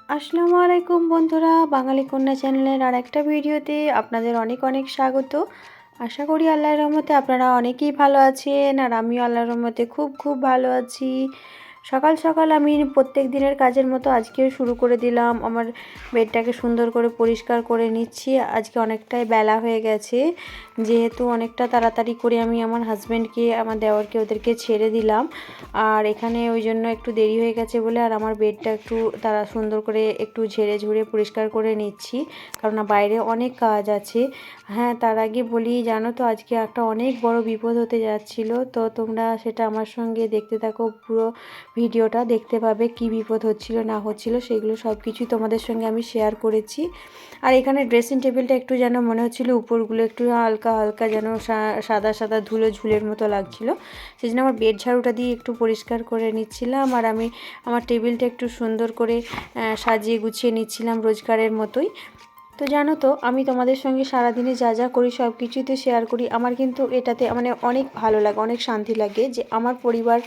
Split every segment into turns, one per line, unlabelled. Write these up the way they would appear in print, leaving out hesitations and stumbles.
আসসালামু আলাইকুম বন্ধুরা, বাঙালি কন্যা চ্যানেলের আর একটা ভিডিওতে আপনাদের অনেক অনেক স্বাগত। আশা করি আল্লাহর রহমতে আপনারা অনেকেই ভালো আছেন, আর আমিও আল্লাহর রহমতে খুব খুব ভালো আছি। সকাল সকাল আমি প্রত্যেক দিনের কাজের মতো আজকেও শুরু করে দিলাম। আমার বেডটাকে সুন্দর করে পরিষ্কার করে নিচ্ছি। আজকে অনেকটাই বেলা হয়ে গেছে, যেহেতু অনেকটা তাড়াতাড়ি করে আমি আমার হাজব্যান্ডকে, আমার দেওরকে ওদেরকে ছেড়ে দিলাম। আর এখানে ওই জন্য একটু দেরি হয়ে গেছে বলে আর আমার বেডটা একটু তারা সুন্দর করে একটু ঝেড়ে ঝুড়ে পরিষ্কার করে নিচ্ছি, কারণ বাইরে অনেক কাজ আছে। হ্যাঁ, তার আগে বলি, জানো তো আজকে একটা অনেক বড় বিপদ হতে যাচ্ছিল। তো তোমরা সেটা আমার সঙ্গে দেখতে থাকো, পুরো ভিডিওটা দেখতে পাবে কি বিপদ হচ্ছিল না হচ্ছিল, সেগুলো সব কিছুই তোমাদের সঙ্গে আমি শেয়ার করেছি। আর এখানে ড্রেসিং টেবিলটা একটু যেন মনে হচ্ছিলো উপরগুলো একটু হালকা হালকা যেন সাদা সাদা ধুলো ঝুলের মতো লাগছিল। সেই জন্য আমার বেড ঝাড়ুটা দিয়ে একটু পরিষ্কার করে নিচ্ছিলাম। আর আমি আমার টেবিলটা একটু সুন্দর করে সাজিয়ে গুছিয়ে নিচ্ছিলাম রোজগারের মতোই। তো জানো তো, আমি তোমাদের সঙ্গে সারাদিনে যা যা করি সব কিছুই তো শেয়ার করি। আমার কিন্তু এটাতে মানে অনেক ভালো লাগে, অনেক শান্তি লাগে যে আমার পরিবার,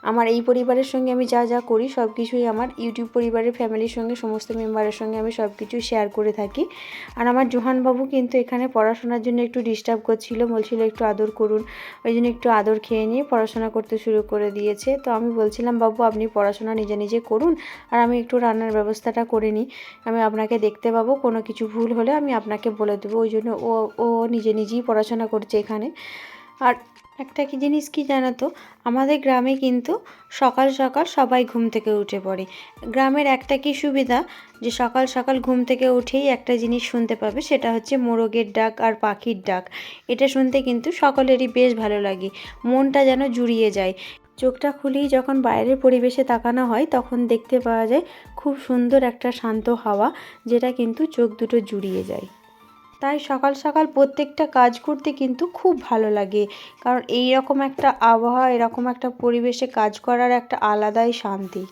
আমার এই পরিবারের সঙ্গে আমি যা যা করি সব কিছুই আমার ইউটিউব পরিবারের ফ্যামিলির সঙ্গে সমস্ত মেম্বারের সঙ্গে আমি সব কিছুই শেয়ার করে থাকি। আর আমার জোহানবাবু কিন্তু এখানে পড়াশোনার জন্য একটু ডিস্টার্ব করছিল, বলছিল একটু আদর করুন। ওই জন্য একটু আদর খেয়ে নিয়ে পড়াশোনা করতে শুরু করে দিয়েছে। তো আমি বলছিলাম, বাবু আপনি পড়াশোনা নিজে নিজে করুন, আর আমি একটু রান্নার ব্যবস্থাটা করে নিই। আমি আপনাকে দেখতে পাবো, কোনো কিছু ভুল হলে আমি আপনাকে বলে দেবো। ওই জন্য ও ও নিজে নিজেই পড়াশোনা করছে এখানে। আর একটা কি জিনিস কি জানো তো, আমাদের গ্রামে কিন্তু সকাল সকাল সবাই ঘুম থেকে উঠে পড়ে। গ্রামের একটা কি সুবিধা, যে সকাল সকাল ঘুম থেকে উঠেই একটা জিনিস শুনতে পাবে, সেটা হচ্ছে মোরগের ডাক আর পাখির ডাক। এটা শুনতে কিন্তু সকলেরই বেশ ভালো লাগে, মনটা যেন জুড়িয়ে যায়। চোখটা খুলেই যখন বাইরের পরিবেশে তাকানো হয় তখন দেখতে পাওয়া যায় খুব সুন্দর একটা শান্ত হাওয়া, যেটা কিন্তু চোখ দুটো জুড়িয়ে যায়। তাই সকাল সকাল প্রত্যেকটা কাজ করতে কিন্তু খুব ভালো লাগে, কারণ এই রকম একটা আবহাওয়া, এরকম একটা পরিবেশে কাজ করার একটা আলাদাই শান্তি।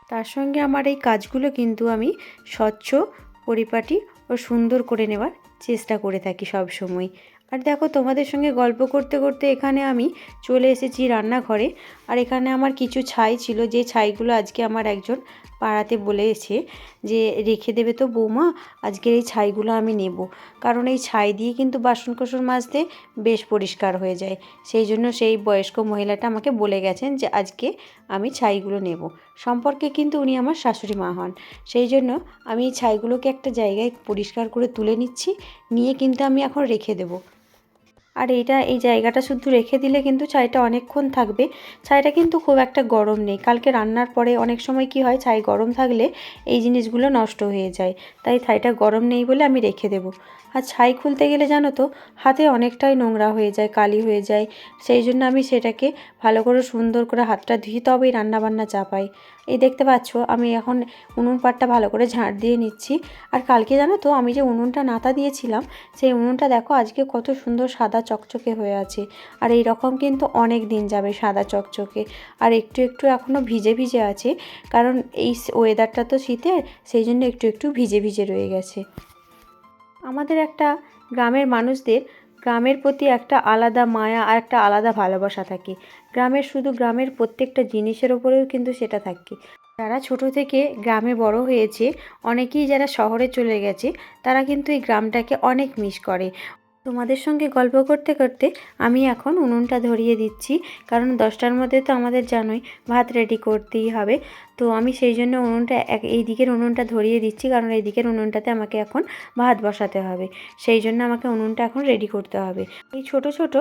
তার সঙ্গে আমার এই কাজগুলো কিন্তু আমি স্বচ্ছ, পরিপাটি ও সুন্দর করে নেওয়ার চেষ্টা করে থাকি সব সময়। আর দেখো, তোমাদের সঙ্গে গল্প করতে করতে এখানে আমি চলে এসেছি রান্নাঘরে। আর এখানে আমার কিছু ছাই ছিল, যে ছাইগুলো আজকে আমার একজন পাড়াতে বলেছে যে রেখে দেবে তো বৌমা, আজকের এই ছাইগুলো আমি নেব। কারণ এই ছাই দিয়ে কিন্তু বাসনকোসন মাজতে বেশ পরিষ্কার হয়ে যায়। সেই জন্য সেই বয়স্ক মহিলাটা আমাকে বলে গেছেন যে আজকে আমি ছাইগুলো নেব। সম্পর্কে কিন্তু উনি আমার শাশুড়ি মা হন। সেই জন্য আমি এই ছাইগুলোকে একটা জায়গায় পরিষ্কার করে তুলে নিচ্ছি, নিয়ে কিন্তু আমি এখন রেখে দেবো। আর এই জায়গাটা শুধু রেখে দিলে কিন্তু ছাইটা অনেকক্ষণ থাকবে। ছাইটা কিন্তু খুব একটা গরম নেই। কালকে রান্নার পরে অনেক সময় কি হয়, ছাই গরম থাকলে এই জিনিসগুলো নষ্ট হয়ে যায়। তাই ছাইটা গরম নেই বলে আমি রেখে দেবো। আর ছাই খুলতে গেলে জানো তো, হাতে অনেকটাই নোংরা হয়ে যায়, কালি হয়ে যায়। সেই জন্য আমি সেটাকে ভালো করে সুন্দর করে হাতটা ধুয়ে তবেই রান্নাবান্না চাপাই। এই দেখতে পাচ্ছ, আমি এখন উনুন পাড়টা ভালো করে ঝাঁট দিয়ে নিচ্ছি। আর কালকে জানো তো, আমি যে উনুনটা নাতা দিয়েছিলাম, সেই উনুনটা দেখো আজকে কত সুন্দর সাদা চকচকে হয়ে আছে। আর এই রকম কিন্তু অনেক দিন যাবে সাদা চকচকে। আর একটু একটু এখনও ভিজে ভিজে আছে, কারণ এই ওয়েদারটা তো শীতের, সেই জন্য একটু একটু ভিজে ভিজে রয়ে গেছে। আমাদের একটা গ্রামের মানুষদের গ্রামের প্রতি একটা আলাদা মায়া আর একটা আলাদা ভালোবাসা থাকে। গ্রামের প্রত্যেকটা জিনিসের ওপরেও কিন্তু সেটা থাকে। যারা ছোট থেকে গ্রামে বড় হয়েছে, অনেকেই যারা শহরে চলে গেছে, তারা কিন্তু এই গ্রামটাকে অনেক মিস করে। তোমাদের সঙ্গে গল্প করতে করতে আমি এখন উনুনটা ধরিয়ে দিচ্ছি, কারণ 10টার মধ্যে তো আমাদের জানোই ভাত রেডি করতেই হবে। তো আমি সেই জন্য উনুনটা এই দিকের উনুনটা ধরিয়ে দিচ্ছি, কারণ এই দিকের উনুনটাতে আমাকে এখন ভাত বসাতে হবে। সেই জন্য আমাকে উনুনটা এখন রেডি করতে হবে। এই ছোট ছোট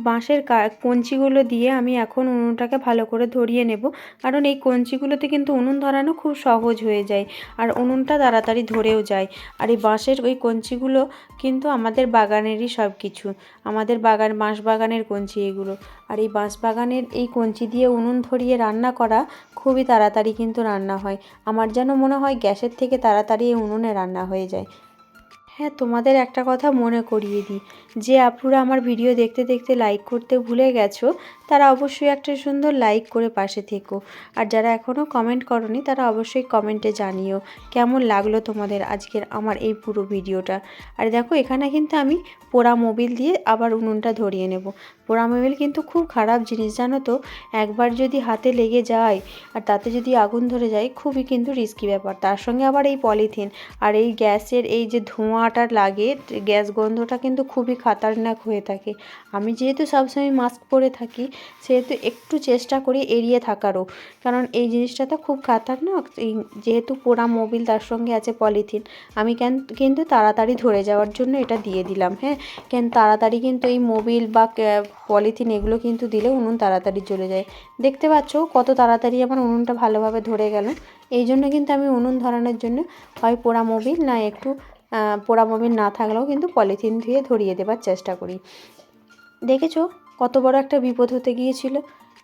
বাঁশের কঞ্চিগুলো দিয়ে আমি এখন উনুনটাকে ভালো করে ধরিয়ে নেব, কারণ এই কঞ্চিগুলোতে কিন্তু উনুন ধরানো খুব সহজ হয়ে যায়, আর উনুনটা তাড়াতাড়ি ধরেও যায়। আর এই বাঁশের ওই কঞ্চিগুলো কিন্তু আমাদের বাগানেরই সব কিছু, আমাদের বাঁশ বাগানের কঞ্চি এগুলো। আর এই বাঁশ বাগানের এই কঞ্চি দিয়ে উনুন ধরিয়ে রান্না করা খুবই তাড়াতাড়ি কিন্তু রান্না হয়। আমার যেন মনে হয় গ্যাসের থেকে তাড়াতাড়ি এই উনুনে রান্না হয়ে যায়। হ্যাঁ, তোমাদের একটা কথা মনে করিয়ে দিই, যে আপুরা আমার ভিডিও দেখতে দেখতে লাইক করতে ভুলে গেছো, তারা অবশ্যই একটা সুন্দর লাইক করে পাশে থেকো। আর যারা এখনও কমেন্ট করোনি তারা অবশ্যই কমেন্টে জানিও কেমন লাগলো তোমাদের আজকের আমার এই পুরো ভিডিওটা। আর দেখো এখানে কিন্তু আমি পোড়া মোবিল দিয়ে আবার উনুনটা ধরিয়ে নেব। পোড়া মোবিল কিন্তু খুব খারাপ জিনিস জানো তো, একবার যদি হাতে লেগে যায় আর তাতে যদি আগুন ধরে যায় খুবই কিন্তু রিস্কি ব্যাপার। তার সঙ্গে আবার এই পলিথিন আর এই গ্যাসের এই যে ধোঁয়াটা লাগে, গ্যাস গন্ধটা কিন্তু খুবই খতরনাক হয়ে থাকে। আমি যেহেতু সবসময় মাস্ক পরে থাকি সেহেতু একটু চেষ্টা করি এড়িয়ে থাকারও, কারণ এই জিনিসটা তো খুব খতরনাক। এই যেহেতু পোড়া মোবিল তার সঙ্গে আছে পলিথিন, আমি কিন্তু তাড়াতাড়ি ধরে যাওয়ার জন্য এটা দিয়ে দিলাম। হ্যাঁ, তাড়াতাড়ি কিন্তু এই মোবিল বা পলিথিন এগুলো কিন্তু দিলে উনুন তাড়াতাড়ি জ্বলে যায়। দেখতে পাচ্ছ কত তাড়াতাড়ি আমার উনুনটা ভালোভাবে ধরে গেল। এই জন্য কিন্তু আমি উনুন ধরানোর জন্য হয় পোড়া মোবিল না একটু পোড়া মোবিল না থাকলেও কিন্তু পলিথিন দিয়ে ধরিয়ে দেবার চেষ্টা করি। দেখেছো কত বড় একটা বিপদ হতে গিয়েছিল।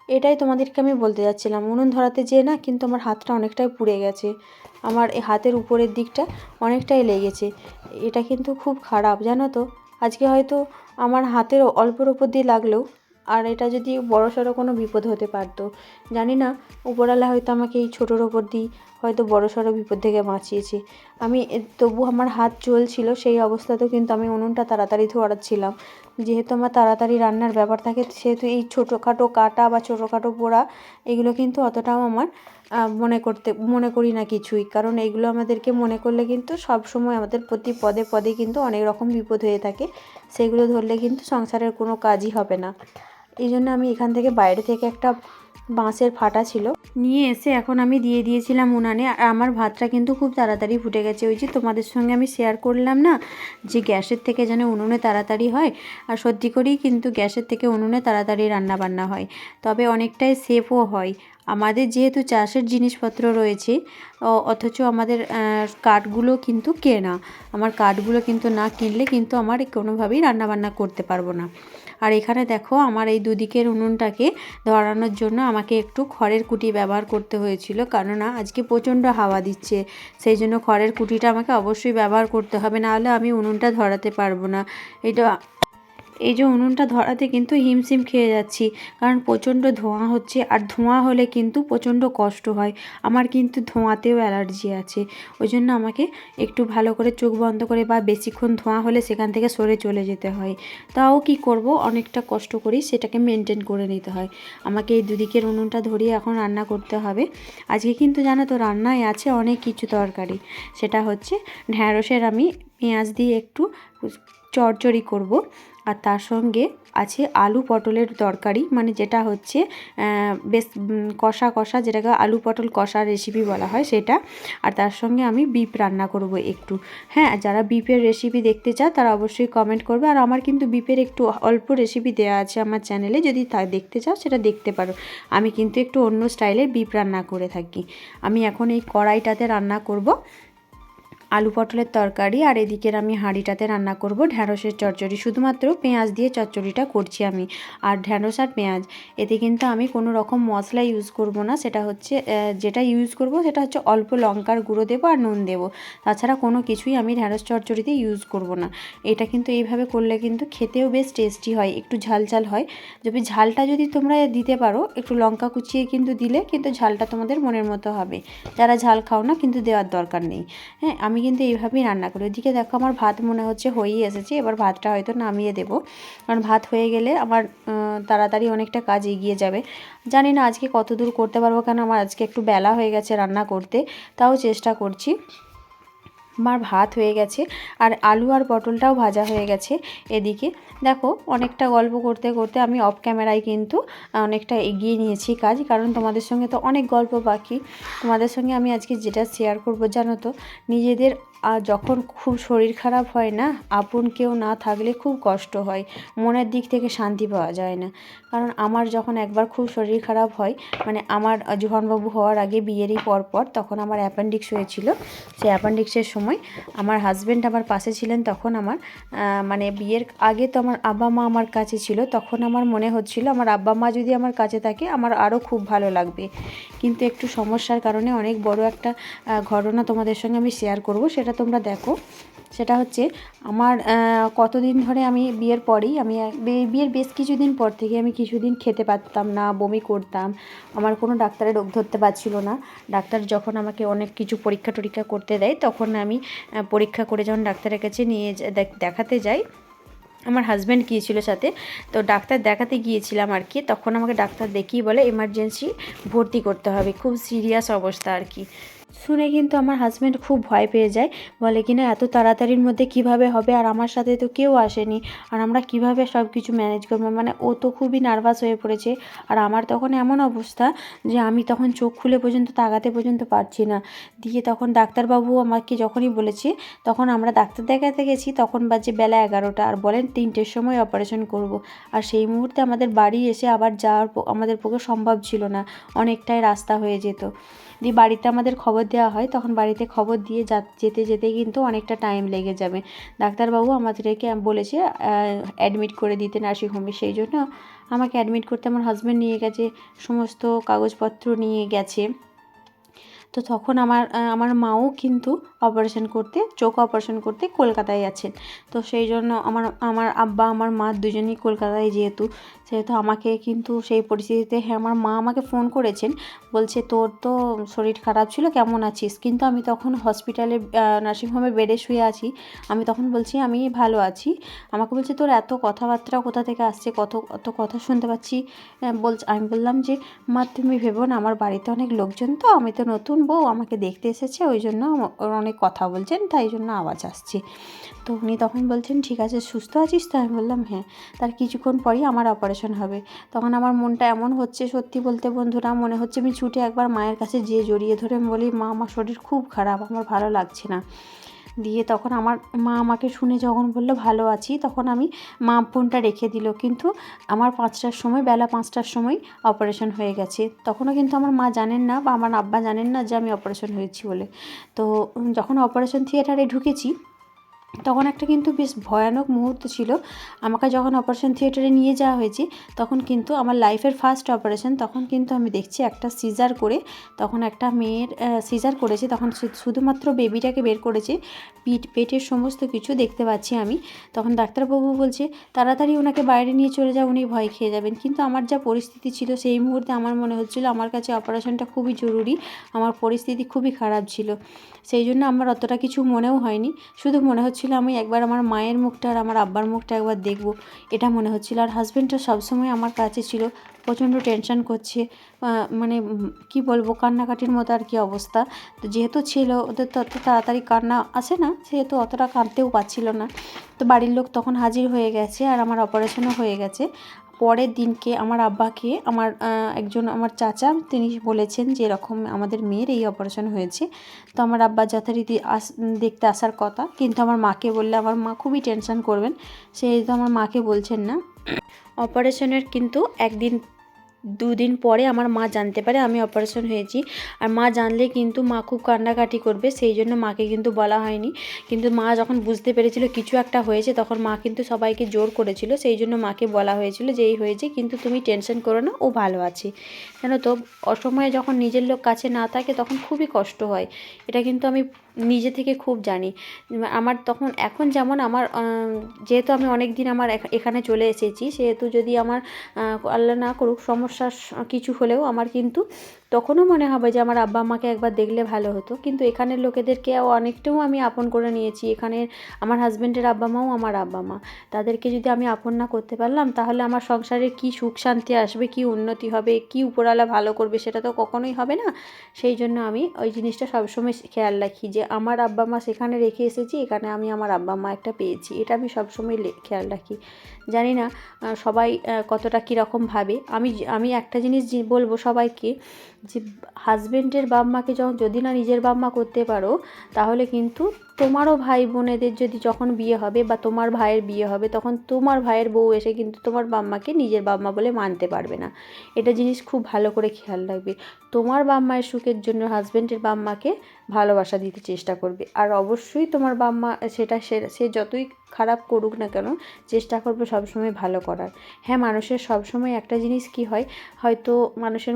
এটাই তোমাদেরকে আমি বলতে যাচ্ছিলাম, উনুন ধরাতে যেয়ে না কিন্তু আমার হাতটা অনেকটাই পুড়ে গেছে, আমার এই হাতের উপরের দিকটা অনেকটাই লেগেছে। এটা কিন্তু খুব খারাপ জানো তো। আজকে হয়তো আমার হাতের অল্পর উপর দিয়ে লাগলেও আর এটা যদি বড়সড় কোনো বিপদ হতে পারতো। জানি না উপরওয়ালা হয়তো আমাকে এই ছোটোর ওপর দিয়ে হয়তো বড়সড় বিপদ থেকে বাঁচিয়েছে। আমি তবু আমার হাত জ্বলছিল, সেই অবস্থাতেও কিন্তু আমি উনুনটা তাড়াতাড়ি ধরাচ্ছিলাম। যেহেতু আমার তাড়াতাড়ি রান্নার ব্যাপার থাকে সেহেতু এই ছোটোখাটো কাটা বা ছোটোখাটো পোড়া এগুলো কিন্তু অতটাও আমার মনে করি না কিছুই, কারণ এগুলো আমাদেরকে মনে করলে কিন্তু সব সময় আমাদের প্রতি পদে পদে কিন্তু অনেক রকম বিপদ হয়ে থাকে। সেগুলো ধরলে কিন্তু সংসারের কোনো কাজই হবে না। এই জন্য আমি এখান থেকে বাইরে থেকে একটা বাঁশের ফাটা ছিল নিয়ে এসে এখন আমি দিয়ে দিয়েছিলাম উনানে। আর আমার ভাতটা কিন্তু খুব তাড়াতাড়ি ফুটে গেছে। ওই যে তোমাদের সঙ্গে আমি শেয়ার করলাম না যে গ্যাসের থেকে যেন উনুনে তাড়াতাড়ি হয়, আর সত্যি করেই কিন্তু গ্যাসের থেকে উনুনে তাড়াতাড়ি রান্না বান্না হয়, তবে অনেকটাই সেফও হয়। আমাদের যেহেতু চাষের জিনিসপত্র রয়েছে অথচ আমাদের কাঠগুলো কিন্তু কেনা, আমার কাঠগুলো কিন্তু না কিনলে কিন্তু আমার কোনোভাবেই রান্নাবান্না করতে পারবো না। আর এখানে দেখো আমার এই দুদিকের উনুনটাকে ধরানোর জন্য আমাকে একটু খড়ের কুটি ব্যবহার করতে হয়েছিল, কেননা আজকে প্রচণ্ড হাওয়া দিচ্ছে, সেই জন্য খড়ের কুটিটা আমাকে অবশ্যই ব্যবহার করতে হবে, নাহলে আমি উনুনটা ধরাতে পারবো না। এই যে উনুনটা ধরাতে কিন্তু হিমশিম খেয়ে যাচ্ছি, কারণ প্রচণ্ড ধোঁয়া হচ্ছে, আর ধোঁয়া হলে কিন্তু প্রচণ্ড কষ্ট হয়। আমার কিন্তু ধোঁয়াতেও অ্যালার্জি আছে, ওই জন্য আমাকে একটু ভালো করে চোখ বন্ধ করে বা বেশিক্ষণ ধোঁয়া হলে সেখান থেকে সরে চলে যেতে হয়। তাও কি করব, অনেকটা কষ্ট করেই সেটাকে মেনটেন করে নিতে হয়। আমাকে এই দুদিকের উনুনটা ধরিয়ে এখন রান্না করতে হবে। আজকে কিন্তু জানো তো রান্নায় আছে অনেক কিছু তরকারি, সেটা হচ্ছে ঢ্যাঁড়সের আমি পেঁয়াজ দিয়ে একটু চচ্চড়ি করব, আর তার সঙ্গে আছে আলু পটলের তরকারি, মানে যেটা হচ্ছে বেশ কষা কষা, যেটাকে আলু পটল কষা রেসিপি বলা হয় সেটা। আর তার সঙ্গে আমি বিফ রান্না করব একটু। হ্যাঁ, যারা বিফের রেসিপি দেখতে চাও তারা অবশ্যই কমেন্ট করবে। আর আমার কিন্তু বিফের একটু অল্প রেসিপি দেওয়া আছে আমার চ্যানেলে, যদি তা দেখতে চাও সেটা দেখতে পারো। আমি কিন্তু একটু অন্য স্টাইলে বিফ রান্না করে থাকি। আমি এখন এই কড়াইটাতে রান্না করব আলু পটলের তরকারি, আর এদিকের আমি হাঁড়িটাতে রান্না করব ঢ্যাঁড়সের চচ্চড়ি। শুধুমাত্র পেঁয়াজ দিয়ে চচ্চড়িটা করছি আমি, আর ঢ্যাঁড়স আর পেঁয়াজ, এতে কিন্তু আমি কোনো রকম মশলা ইউজ করব না। সেটা হচ্ছে যেটা ইউজ করব সেটা হচ্ছে অল্প লঙ্কার গুঁড়ো দেবো আর নুন দেবো, তাছাড়া কোনো কিছুই আমি ঢ্যাঁড়স চচ্চড়িতে ইউজ করব না। এটা কিন্তু এইভাবে করলে কিন্তু খেতেও বেশ টেস্টি হয়, একটু ঝাল ঝাল হয়। যদি ঝালটা যদি তোমরা দিতে পারো একটু লঙ্কা কুচিয়ে কিন্তু দিলে কিন্তু ঝালটা তোমাদের মনের মতো হবে। যারা ঝাল খাও না কিন্তু দেওয়ার দরকার নেই। হ্যাঁ, আমি কিন্তু এইভাবেই রান্না করি। ওইদিকে দেখো আমার ভাত মনে হচ্ছে হয়েই এসেছে, এবার ভাতটা হয়তো নামিয়ে দেবো, কারণ ভাত হয়ে গেলে আমার তাড়াতাড়ি অনেকটা কাজ এগিয়ে যাবে। জানি না আজকে কত দূর করতে পারবো, কারণ আমার আজকে একটু বেলা হয়ে গেছে রান্না করতে, তাও চেষ্টা করছি। আমার ভাত হয়ে গেছে আর আলু আর পটলটাও ভাজা হয়ে গেছে। এদিকে দেখো অনেকটা গল্প করতে করতে আমি অফ ক্যামেরায় কিন্তু অনেকটা এগিয়ে নিয়েছি কাজ, কারণ তোমাদের সঙ্গে তো অনেক গল্প বাকি। তোমাদের সঙ্গে আমি আজকে যেটা শেয়ার করব জানো তো, নিজেদের যখন খুব শরীর খারাপ হয় না, আপন কেউ না থাকলে খুব কষ্ট হয়, মনের দিক থেকে শান্তি পাওয়া যায় না। কারণ আমার যখন একবার খুব শরীর খারাপ হয়, মানে আমার জোহনবাবু হওয়ার আগে বিয়েরই পরপর, তখন আমার অ্যাপেন্ডিক্স হয়েছিল। সেই অ্যাপেন্ডিক্সের সময় সময় আমার হাজব্যান্ড আমার পাশে ছিলেন। তখন আমার মানে বিয়ের আগে তো আমার আব্বা মা আমার কাছে ছিল, তখন আমার মনে হচ্ছিল আমার আব্বা মা যদি আমার কাছে থাকে আমার আরও খুব ভালো লাগবে। কিন্তু একটু সমস্যার কারণে অনেক বড় একটা ঘটনা তোমাদের সঙ্গে আমি শেয়ার করব, সেটা তোমরা দেখো। সেটা হচ্ছে আমার কতদিন ধরে আমি বিয়ের পরেই আমি বিয়ের বেশ কিছুদিন পর থেকে আমি কিছুদিন খেতে পারতাম না, বমি করতাম, আমার কোনো ডাক্তারের রোগ ধরতে পারছিল না। ডাক্তার যখন আমাকে অনেক কিছু পরীক্ষা টরীক্ষা করতে দেয় তখন আমি পরীক্ষা করে যখন ডাক্তারের কাছে নিয়ে দেখাতে যাই, আমার হাজব্যান্ড গিয়েছিল সাথে, তো ডাক্তার দেখাতে গিয়েছিলাম আর কি। তখন আমাকে ডাক্তার দেখিয়ে বলে এমার্জেন্সি ভর্তি করতে হবে, খুব সিরিয়াস অবস্থা আর কি। শুনে কিন্তু আমার হাজব্যান্ড খুব ভয় পেয়ে যায়, বলে কিনা এত তাড়াতাড়ির মধ্যে কিভাবে হবে, আর আমার সাথে তো কেউ আসেনি, আর আমরা কিভাবে সব কিছু ম্যানেজ করবো। মানে ও তো খুবই নার্ভাস হয়ে পড়েছে, আর আমার তখন এমন অবস্থা যে আমি তখন চোখ খুলে পর্যন্ত তাকাতে পর্যন্ত পারছি না। দিয়ে তখন ডাক্তারবাবু আমাকে যখনই বলেছে, তখন আমরা ডাক্তার দেখাতে গেছি, তখন বাজে বেলা 11টা, আর বলেন 3টের সময় অপারেশন করব। আর সেই মুহূর্তে আমাদের বাড়ি এসে আবার যাওয়ার আমাদের পক্ষে সম্ভব ছিল না, অনেকটাই রাস্তা হয়ে যেত। দিয়ে বাড়িতে আমাদের খবর দেওয়া হয়, তখন বাড়িতে খবর দিয়ে যেতে যেতে কিন্তু অনেকটা টাইম লেগে যাবে। ডাক্তারবাবু আমাদেরকে বলেছে অ্যাডমিট করে দিতে নার্সিংহোমে, সেই জন্য আমাকে অ্যাডমিট করতে আমার হাজব্যান্ড নিয়ে গেছে, সমস্ত কাগজপত্র নিয়ে গেছে। তো তখন আমার মাও কিন্তু চোখ অপারেশন করতে কলকাতায় আছেন। তো সেই জন্য আমার আব্বা আমার মা দুজনেই কলকাতায়, সেহেতু আমাকে কিন্তু সেই পরিস্থিতিতে, হ্যাঁ আমার মা আমাকে ফোন করেছেন, বলছে তোর তো শরীর খারাপ ছিল, কেমন আছিস। কিন্তু আমি তখন হসপিটালে নার্সিংহোমে বেডে শুয়ে আছি, আমি তখন বলছি আমি ভালো আছি। আমাকে বলছে তোর এত কথাবার্তা কোথা থেকে আসছে, অত কথা শুনতে পাচ্ছি। আমি বললাম যে মা তুমি ভেবো না, আমার বাড়িতে অনেক লোকজন, তো আমি তো নতুন বউ, আমাকে দেখতে এসেছে, ওই জন্য ওর অনেক কথা বলছেন, তাই জন্য আওয়াজ আসছে। তো উনি তখন বলছেন ঠিক আছে, সুস্থ আছিস তো? আমি বললাম হ্যাঁ। তার কিছুক্ষণ পরেই আমার অপারেশন হবে। তখন আমার মনটা এমন হচ্ছে, সত্যি বলতে বন্ধুরা, মনে হচ্ছে আমি ছুটে একবার মায়ের কাছে যেয়ে জড়িয়ে ধরে আমি বলি মা আমার শরীর খুব খারাপ, আমার ভালো লাগছে না। দিয়ে তখন আমার মা আমাকে শুনে যখন বললো ভালো আছি, তখন মা ফোনটা রেখে দিল। কিন্তু আমার বেলা 5টার সময় অপারেশন হয়ে গেছে। তখনও কিন্তু আমার মা জানেন না বা আমার আব্বা জানেন না যে আমি অপারেশন হয়েছি বলে। তো যখন অপারেশন থিয়েটারে ঢুকেছি, তখন একটা কিন্তু বেশ ভয়ানক মুহূর্ত ছিল। আমাকে যখন অপারেশন থিয়েটারে নিয়ে যাওয়া হয়েছে, তখন কিন্তু আমার লাইফের ফার্স্ট অপারেশন, তখন কিন্তু আমি দেখছি একটা সিজার করে, তখন একটা মেয়ের সিজার করেছে, তখন শুধুমাত্র বেবিটাকে বের করেছে, পেটের সমস্ত কিছু দেখতে পাচ্ছি আমি। তখন ডাক্তারবাবু বলছে তাড়াতাড়ি ওনাকে বাইরে নিয়ে চলে যাও, উনি ভয় খেয়ে যাবেন। কিন্তু আমার যা পরিস্থিতি ছিল সেই মুহূর্তে আমার মনে হচ্ছিল আমার কাছে অপারেশনটা খুবই জরুরি, আমার পরিস্থিতি খুবই খারাপ ছিল। সেই জন্য আমার অতটা কিছু মনেও হয়নি, শুধু মনে হচ্ছিল আমি একবার আমার মায়ের মুখটা আর আমার আব্বার মুখটা একবার দেখব, এটা মনে হচ্ছিল। আর হাজব্যান্ডটা সবসময় আমার কাছে ছিল, প্রচণ্ড টেনশন করছে, মানে কি বলবো, কান্নাকাটির মতো আর কি অবস্থা। তো যেহেতু ছিল, ওদের তো অত তাড়াতাড়ি কান্না আসে না, সেহেতু অতটা কাঁদতেও পারছিল না। তো বাড়ির লোক তখন হাজির হয়ে গেছে, আর আমার অপারেশনও হয়ে গেছে। পরের দিনকে আমার আব্বাকে আমার চাচা তিনি বলেছেন যে এরকম আমাদের মেয়ের এই অপারেশন হয়েছে। তো আমার আব্বা যথারীতি দেখতে আসার কথা, কিন্তু আমার মাকে বললে আমার মা খুবই টেনশন করবেন, সেহেতু আমার মাকে বলছেন না। অপারেশনের কিন্তু 2 দিন পরে আমার মা জানতে পারে আমি অপারেশন হয়েছি। আর মা জানলে কিন্তু মা খুব কান্নাকাটি করবে, সেই জন্য মাকে কিন্তু বলা হয়নি। কিন্তু মা যখন বুঝতে পেরেছিল কিছু একটা হয়েছে, তখন মা কিন্তু সবাইকে জোর করেছিল, সেই জন্য মাকে বলা হয়েছিল যে এই হয়েছে, কিন্তু তুমি টেনশন করো না, ও ভালো আছে। কেন তো অসময়ে যখন নিজের লোক কাছে না থাকে তখন খুবই কষ্ট হয়, এটা কিন্তু আমি নিজে থেকে খুব জানি। আমার তখন এখন যেমন আমার যেহেতু আমি অনেক দিন আমার এখানে চলে এসেছি, সেহেতু যদি আমার আল্লাহ না করুক সমস্যা কিছু হলেও আমার কিন্তু তখনও মনে হবে যে আমার আব্বা আম্মাকে একবার দেখলে ভালো হতো। কিন্তু এখানের লোকেদেরকে অনেকটাও আমি আপন করে নিয়েছি, এখানে আমার হাজব্যান্ডের আব্বা মাও আমার আব্বা মা, তাদেরকে যদি আমি আপন না করতে পারলাম, তাহলে আমার সংসারে কি সুখ শান্তি আসবে, কি উন্নতি হবে, কি উপরওয়ালা ভালো করবে, সেটা তো কখনোই হবে না। সেই জন্য আমি ওই জিনিসটা সবসময় খেয়াল রাখি যে আমার আব্বা মা সেখানে রেখে এসেছি, এখানে আমি আমার আব্বা মা একটা পেয়েছি, এটা আমি সবসময় খেয়াল রাখি। জানি না সবাই কতটা কীরকম ভাবে। আমি একটা জিনিস বলবো সবাইকে, যে হাজব্যান্ডের বাপ মাকে যদি না নিজের বাপ মা করতে পারো, তাহলে কিন্তু তোমারও ভাই বোনেদের যখন বিয়ে হবে বা তোমার ভাইয়ের বিয়ে হবে, তখন তোমার ভাইয়ের বউ এসে কিন্তু তোমার বাপ মাকে নিজের বাপ মা বলে মানতে পারবে না। এটা জিনিস খুব ভালো করে খেয়াল রাখবে। তোমার বাপ মায়ের সুখের জন্য হাজব্যান্ডের বাপ মাকে ভালোবাসা দিতে চেষ্টা করবে। আর অবশ্যই তোমার বাপ মা সে যতই খারাপ করুক না কেন, চেষ্টা করবে সবসময় ভালো করার। হ্যাঁ, মানুষের সবসময় একটা জিনিস কি হয়, হয়তো মানুষের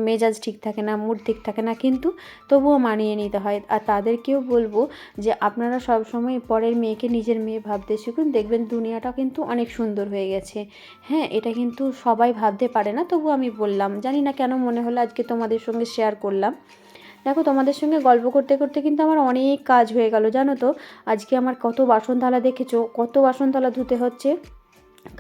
মেজাজ ঠিক থাকে না, মুড ঠিক থাকে না, কিন্তু তবুও মানিয়ে নিতে হয়। আর তাদেরকেও বলবো যে আপনারা সবসময় পরের মেয়েকে নিজের মেয়ে ভাবতে শিখুন, দেখবেন দুনিয়াটা কিন্তু অনেক সুন্দর হয়ে গেছে। হ্যাঁ, এটা কিন্তু সবাই ভাবতে পারে না, তবু আমি বললাম, জানি না কেন মনে হলো আজকে তোমাদের সঙ্গে শেয়ার করলাম। দেখো, তোমাদের সঙ্গে গল্প করতে করতে কিন্তু আমার অনেক কাজ হয়ে গেল, জানো তো। আজকে আমার কত বাসন থালা, দেখেছো কত বাসন থালা ধুতে হচ্ছে,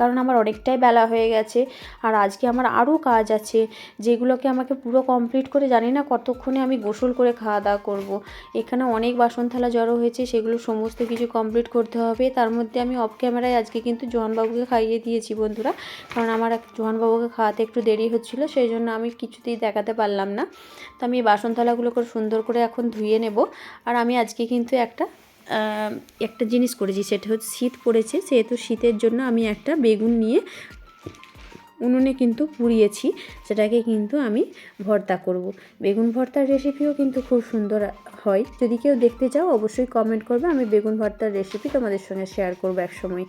কারণ আমার অনেকটাই বেলা হয়ে গেছে। আর আজকে আমার আরও কাজ আছে, যেগুলোকে আমাকে পুরো কমপ্লিট করে জানি না কতক্ষণে আমি গোসল করে খাওয়া দাওয়া করবো। এখানে অনেক বাসন থালা জড়ো হয়েছে, সেগুলো সমস্ত কিছু কমপ্লিট করতে হবে। তার মধ্যে আমি অফ ক্যামেরায় আজকে কিন্তু জোহানবাবুকে খাইয়ে দিয়েছি বন্ধুরা, কারণ আমার জোহানবাবুকে খাওয়াতে একটু দেরি হচ্ছিলো, সেই জন্য আমি কিছুতেই দেখাতে পারলাম না। তো আমি এই বাসন থালাগুলোকে সুন্দর করে এখন ধুয়ে নেব। আর আমি আজকে কিন্তু একটা জিনিস করেছি, সেটা হচ্ছে শীত পড়েছে, সেহেতু শীতের জন্য আমি একটা বেগুন নিয়ে উনুনে কিন্তু পুড়িয়েছি, সেটাকে কিন্তু আমি ভর্তা করব। বেগুন ভর্তার রেসিপিও কিন্তু খুব সুন্দর হয়। যদি কেউ দেখতে চাও অবশ্যই কমেন্ট করবে, আমি বেগুন ভর্তার রেসিপি তোমাদের সঙ্গে শেয়ার করবো একসময়।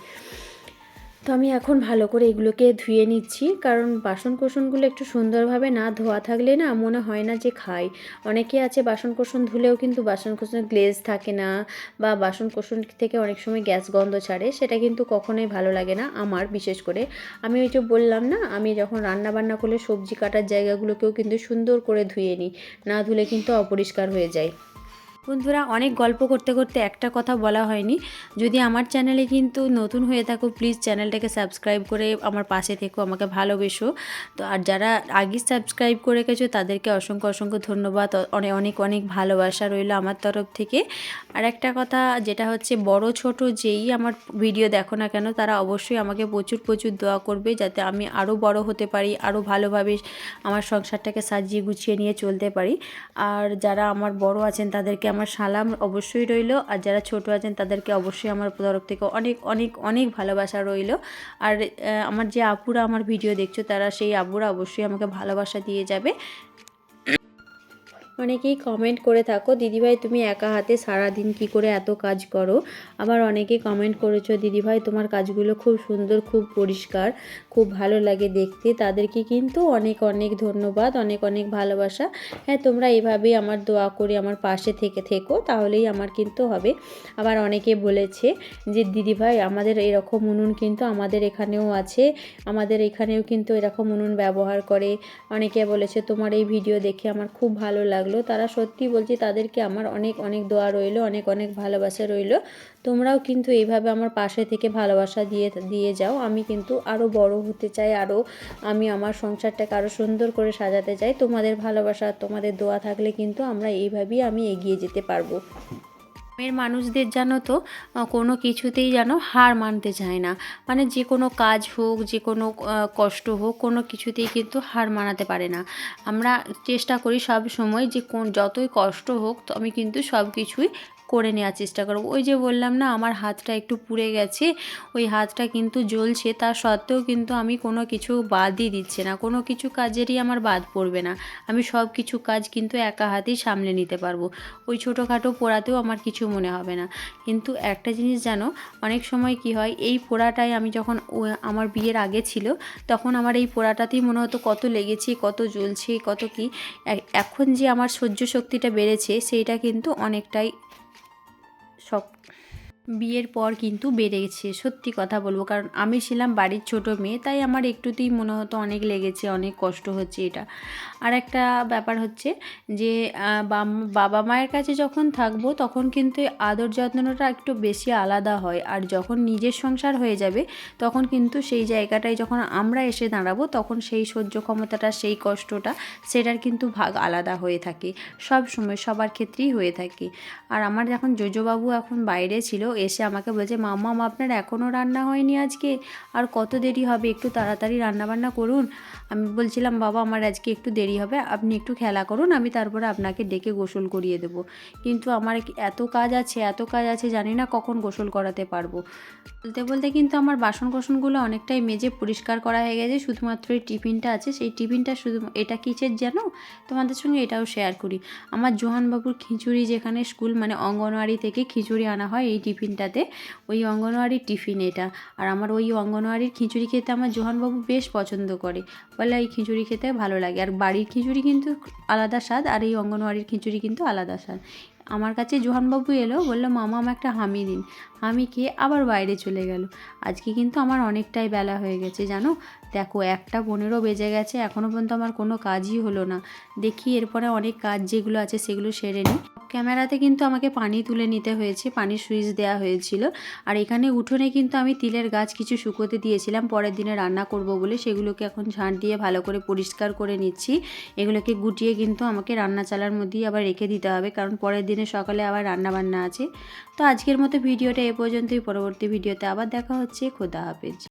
তো আমি এখন ভালো করে এগুলোকে ধুয়ে নিচ্ছি, কারণ বাসনকোসনগুলো একটু সুন্দরভাবে না ধোয়া থাকলে না মনে হয় না যে খাই। অনেকে আছে বাসনকোসন ধুলেও কিন্তু বাসনকোসনের গ্লেজ থাকে না, বা বাসনকোসন থেকে অনেক সময় গ্যাস গন্ধ ছাড়ে, সেটা কিন্তু কখনোই ভালো লাগে না আমার। বিশেষ করে আমি ওই যে বললাম না, আমি যখন রান্না বান্না করলে সবজি কাটার জায়গাগুলোকেও কিন্তু সুন্দর করে ধুয়ে নিই, না ধুলে কিন্তু অপরিষ্কার হয়ে যায়। বন্ধুরা, অনেক গল্প করতে করতে একটা কথা বলা হয়নি। যদি আমার চ্যানেলে কিন্তু নতুন হয়ে থাকো, প্লিজ চ্যানেলটাকে সাবস্ক্রাইব করে আমার পাশে থেকো, আমাকে ভালোবেসো। তো আর যারা আগে সাবস্ক্রাইব করে গেছো তাদেরকে অসংখ্য অসংখ্য ধন্যবাদ, অনেক অনেক অনেক ভালোবাসা রইল আমার তরফ থেকে। আর একটা কথা যেটা হচ্ছে, বড় ছোট যেই আমার ভিডিও দেখো না কেন, তারা অবশ্যই আমাকে প্রচুর প্রচুর দোয়া করবে, যাতে আমি আরও বড় হতে পারি, আরও ভালোভাবে আমার সংসারটাকে সাজিয়ে গুছিয়ে নিয়ে চলতে পারি। আর যারা আমার বড় আছেন তাদেরকে আমার সালাম অবশ্যই রইল, আর যারা ছোট আছেন তাদেরকে অবশ্যই আমার তরফ থেকে অনেক অনেক অনেক ভালোবাসা রইল। আর আমার যে আপুরা আমার ভিডিও দেখছো, তারা সেই আপুরা অবশ্যই আমাকে ভালোবাসা দিয়ে যাবে। অনেকেই কমেন্ট করে থাকো, দিদিভাই তুমি একা হাতে সারাদিন কি করে এত কাজ করো। আবার অনেকেই কমেন্ট করেছো, দিদিভাই তোমার কাজগুলো খুব সুন্দর, খুব পরিষ্কার, খুব ভালো লাগে দেখতে। তাদেরকে কিন্তু অনেক অনেক ধন্যবাদ, অনেক অনেক ভালোবাসা। হ্যাঁ, তোমরা এইভাবেই আমার দোয়া করে আমার পাশে থেকো, তাহলেই আমার কিন্তু হবে। আবার অনেকে বলেছে যে দিদিভাই আমাদের এরকম উনুন কিন্তু আমাদের এখানেও আছে, আমাদের এখানেও কিন্তু এরকম উনুন ব্যবহার করে। অনেকে বলেছে তোমার এই ভিডিও দেখে আমার খুব ভালো লাগলো। তারা সত্যি বলছি, তাদেরকে আমার অনেক অনেক দোয়া রইল, অনেক অনেক ভালোবাসা রইল। তোমরাও কিন্তু এইভাবে আমার পাশে থেকে ভালোবাসা দিয়ে যাও। আমি কিন্তু আরও বড় হতে চাই, আমি আমার সংসারটাকে আরও সুন্দর করে সাজাতে চাই। তোমাদের ভালোবাসা, তোমাদের দোয়া থাকলে কিন্তু এইভাবেই আমি এগিয়ে যেতে পারবো। গ্রামের মানুষদের জানো তো, কোনো কিছুতেই যেন হার মানতে চায় না। মানে যে কোনো কাজ হোক, যে কোনো কষ্ট হোক, কোনো কিছুতেই কিন্তু হার মানাতে পারে না। আমরা চেষ্টা করি সব সময় যে যতই কষ্ট হোক, তো আমি কিন্তু সব কিছুই করে নেওয়ার চেষ্টা করব। ওই যে বললাম না, আমার হাতটা একটু পুড়ে গেছে, ওই হাতটা কিন্তু জ্বলছে, তা সত্ত্বেও কিন্তু আমি কোনো কিছু বাদই দিচ্ছি না, কোনো কিছু কাজেরই আমার বাদ পড়বে না। আমি সব কিছু কাজ কিন্তু একা হাতেই সামলে নিতে পারবো। ওই ছোটোখাটো পোড়াতেও আমার কিছু মনে হবে না। কিন্তু একটা জিনিস জানো, অনেক সময় কি হয়, এই পোড়াটাই আমি যখন আমার বিয়ের আগে ছিল, তখন আমার এই পোড়াটাতেই মনে হতো কত লেগেছে, কত জ্বলছে, কত কি। এখন যে আমার সহ্য শক্তিটা বেড়েছে, সেইটা কিন্তু অনেকটাই বিয়ের পর কিন্তু বেড়ে গেছে, সত্যি কথা বলবো। কারণ আমি ছিলাম বাড়ির ছোট মেয়ে, তাই আমার একটুতেই মনে হতো অনেক লেগেছে, অনেক কষ্ট হচ্ছে এটা। আর একটা ব্যাপার হচ্ছে যে বাবা মায়ের কাছে যখন থাকবো, তখন কিন্তু আদর যত্নটা একটু বেশি আলাদা হয়। আর যখন নিজের সংসার হয়ে যাবে, তখন কিন্তু সেই জায়গাটায় যখন আমরা এসে দাঁড়াবো, তখন সেই সহ্য ক্ষমতাটা, সেই কষ্টটা, সেটার কিন্তু ভাগ আলাদা হয়ে থাকে, সব সময় সবার ক্ষেত্রেই হয়ে থাকে। আর আমার যখন জোজোবাবু এখন বাইরে ছিল, এসে আমাকে বলছে মাম্মাম আপনার এখনও রান্না হয়নি আজকে, আর কত দেরি হবে, একটু তাড়াতাড়ি রান্নাবান্না করুন। আমি বলছিলাম বাবা আমার আজকে একটু দেরি হবে, আপনি একটু খেলা করুন, আমি তারপরে আপনাকে ডেকে গোসল করিয়ে দেবো। কিন্তু আমার এত কাজ আছে জানি না কখন গোসল করাতে পারবো। বলতে বলতে কিন্তু আমার বাসন কোসনগুলো অনেকটাই মেজে পরিষ্কার করা হয়ে গেছে, শুধুমাত্র এই টিফিনটা আছে। সেই টিফিনটা শুধু এটা কিসের জানো, তোমাদের সঙ্গে এটাও শেয়ার করি। আমার জোহানবাবুর খিচুড়ি যেখানে স্কুল মানে অঙ্গনওয়াড়ি থেকে খিচুড়ি আনা হয় এই টিফিনটাতে, ওই অঙ্গনওয়াড়ির টিফিন এটা। আর আমার ওই অঙ্গনওয়াড়ির খিচুড়ি খেতে আমার জোহানবাবু বেশ পছন্দ করে, বলে এই খিচুড়ি খেতে ভালো লাগে। আর বাড়ির খিচুড়ি কিন্তু আলাদা স্বাদ, আর এই অঙ্গনওয়াড়ির খিচুড়ি কিন্তু আলাদা স্বাদ। আমার কাছে জোহানবাবু এলো, বললো মামা আমার একটা হামি দিন। হামি খেয়ে আবার বাইরে চলে গেল। আজকে কিন্তু আমার অনেকটাই বেলা হয়ে গেছে জানো, দেখো 1:15 বেজে গেছে, এখনও পর্যন্ত আমার কোনো কাজই হলো না। দেখি এরপরে অনেক কাজ যেগুলো আছে সেগুলো সেরে নিই। ক্যামেরাতে কিন্তু আমাকে পানি তুলে নিতে হয়েছে, পানির সুইচ দেওয়া হয়েছিল। আর এখানে উঠোনে কিন্তু আমি তিলের গাছ কিছু শুকোতে দিয়েছিলাম পরের দিনে রান্না করব বলে, সেগুলোকে এখন ঝাঁট দিয়ে ভালো করে পরিষ্কার করে নিচ্ছি। এগুলোকে গুটিয়ে কিন্তু আমাকে রান্না চালার মধ্যেই আবার রেখে দিতে হবে, কারণ পরের দিনে সকালে আবার রান্না বান্না আছে। তো আজকের মতো ভিডিওটা এ পর্যন্তই, পরবর্তী ভিডিওতে আবার দেখা হচ্ছে। খোদা হাফেজ।